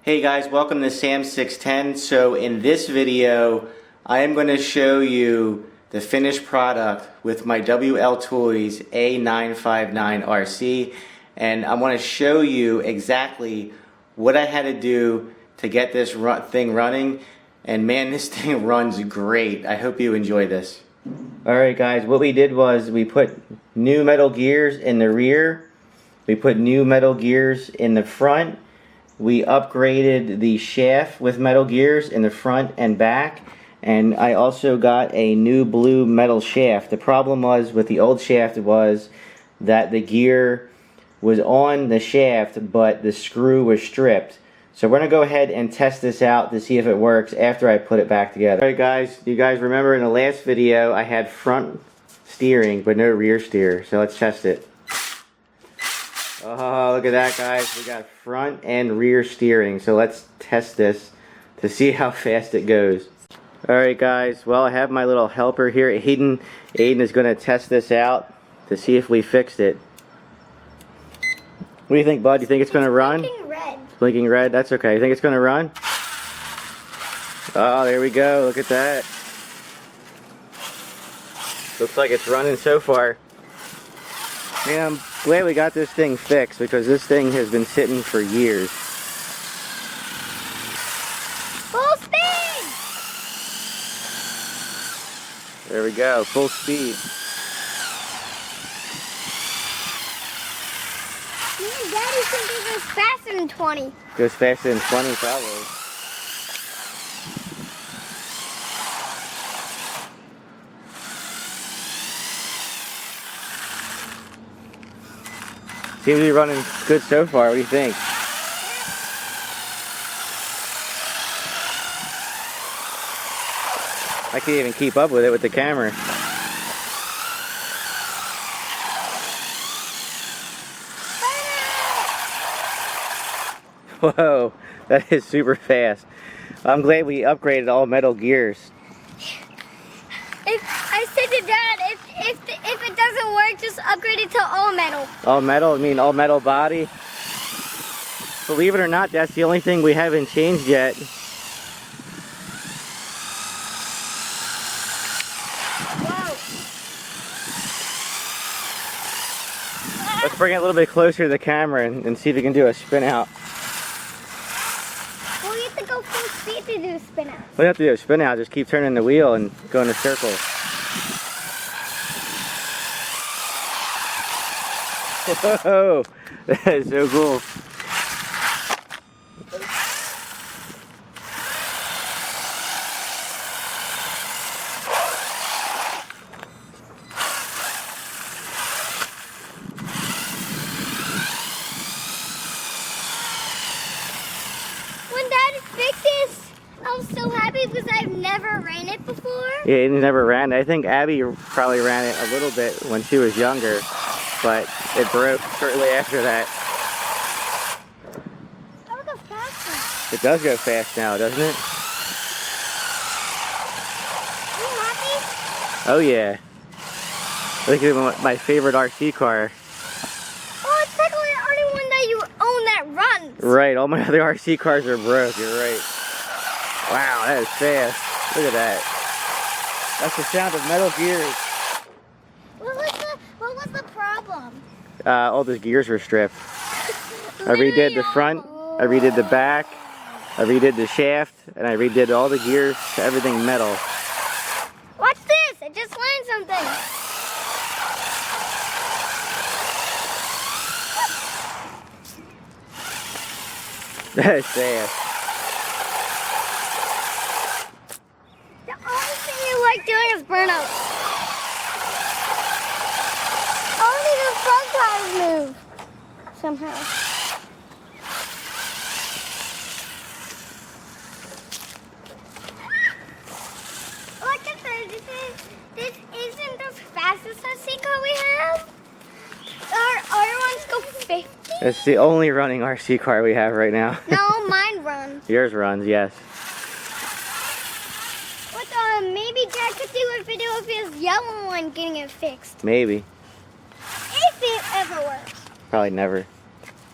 Hey guys, welcome to Sam610. So in this video, I am going to show you the finished product with my WLtoys a959 RC, and I want to show you exactly what I had to do to get this thing running, and man, this thing runs great. I hope you enjoy this. Alright guys, what we did was we put new metal gears in the rear, we put new metal gears in the front. We upgraded the shaft with metal gears in the front and back, and I also got a new blue metal shaft. The problem was with the old shaft was that the gear was on the shaft but the screw was stripped. So we're going to go ahead and test this out to see if it works after I put it back together. Alright guys, you guys remember in the last video I had front steering but no rear steer, so let's test it. Oh, look at that guys, we got front and rear steering, so let's test this to see how fast it goes. Alright guys, well I have my little helper here, Aiden is going to test this out to see if we fixed it. What do you think, bud? Do you think it's going to run? Blinking red. Blinking red, that's okay. You think it's going to run? Oh, there we go, look at that. Looks like it's running so far. Man, I'm glad we got this thing fixed because this thing has been sitting for years. Full speed! There we go, full speed. Me and Daddy think it goes faster than 20. Goes faster than 20 probably. Seems to be running good so far. What do you think? I can't even keep up with it with the camera. Whoa, that is super fast. I'm glad we upgraded all metal gears. I said to Dad, if it doesn't work, just upgrade it to all metal. All metal? I mean all metal body? Believe it or not, that's the only thing we haven't changed yet. Whoa. Let's bring it a little bit closer to the camera and see if we can do a spin out. Well, you have to go full speed to do a spin out. We don't have to do a spin out, just keep turning the wheel and go in a circle. Whoa, that is so cool. When Daddy fixed this, I was so happy because I've never ran it before. Yeah, it never ran. I think Abby probably ran it a little bit when she was younger, but it broke shortly after that. Oh, it goes faster. It does go fast now, doesn't it? Are you happy? Oh yeah. I think it's my favorite RC car. Oh, it's like the only one that you own that runs. Right, all my other RC cars are broke, you're right. Wow, that is fast. Look at that. That's the sound of metal gears. What was the problem? All the gears were stripped. I redid the front, I redid the back, I redid the shaft, and I redid all the gears to everything metal. Watch this! I just learned something. That is fast. The only thing you like doing is burnouts. Only the front tires move. Somehow. Look at this. This isn't the fastest RC car we have. Our other ones go 50. It's the only running RC car we have right now. No, mine runs. Yours runs, yes. But maybe Dad could do a video of his yellow one getting it fixed. Maybe. If it ever works. Probably never.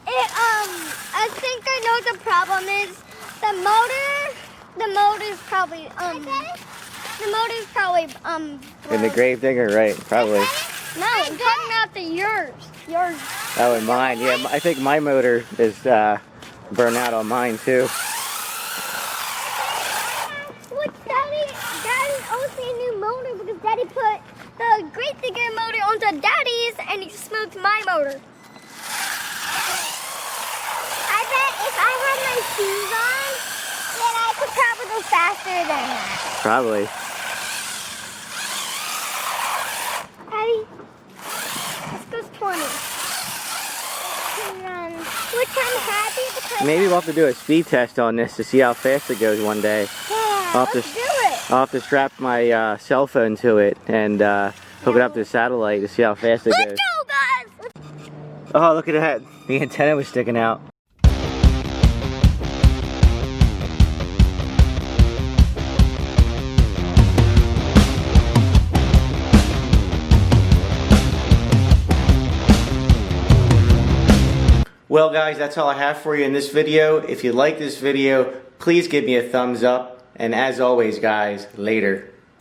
I think I know the problem is the motor's probably In the Gravedigger, right? Probably. No, I'm talking about yours. Oh, and mine. Yeah, I think my motor is burnt out on mine too. What, Daddy owes me a new motor because Daddy put the Gravedigger motor onto Daddy's and he smoked my motor. I bet if I had my shoes on, then I could probably go faster than that. Probably. Daddy, let's go 20. Which I'm happy because Maybe we'll have to do a speed test on this to see how fast it goes one day. yeah, let's do it. I'll have to strap my cell phone to it and hook it up to the satellite to see how fast it Let's goes. go, guys. Oh, look at that. The antenna was sticking out. Well guys, that's all I have for you in this video. If you like this video, please give me a thumbs up. And as always guys, later.